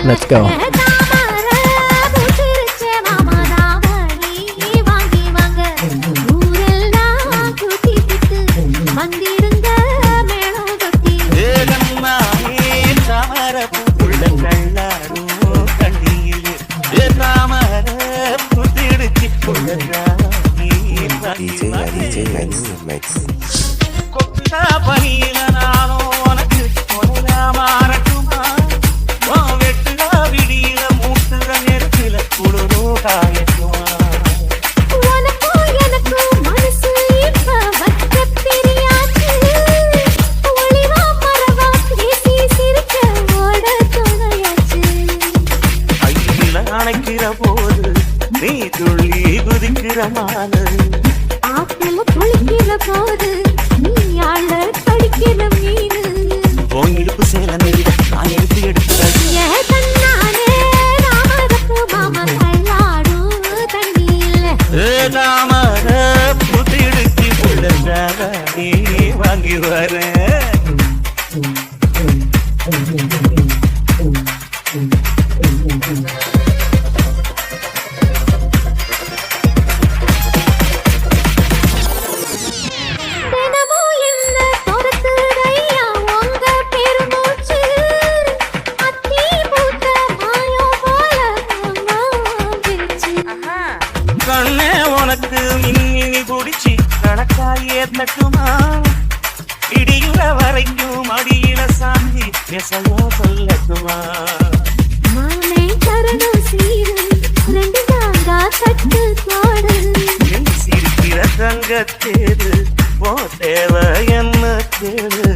Let's go. DJ Mix. போது நீ துள்ளி குதிக்கிற மானு ஆத்துல குளிக்கிற போது நீ ஆள கடிக்கிற மீனு உன் இடுப்பு சேல நெறிட நான் எடுத்து எடுத்துறது தாமர புத்தி இடுக்கி புள்ளதாக நீ வாங்கி வர கண்ணே உனக்கு மின்னினி குடிச்சு கணக்காயே தட்டுமா இடியுற வரைக்கும் அடியில சாந்தி நெசையோ சொல்லட்டுமா சிரிக்கிற தங்கத்தேது போ தேவை என்ன தேடு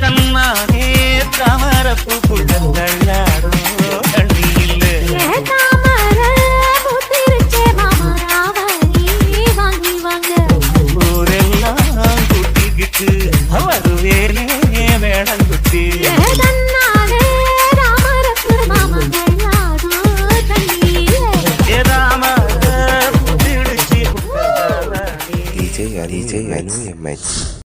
தன்னானே தாமரப்பு புள்ளங்கள்ளாடும் வருவேனே வேடங்குட்டி DJ Mix.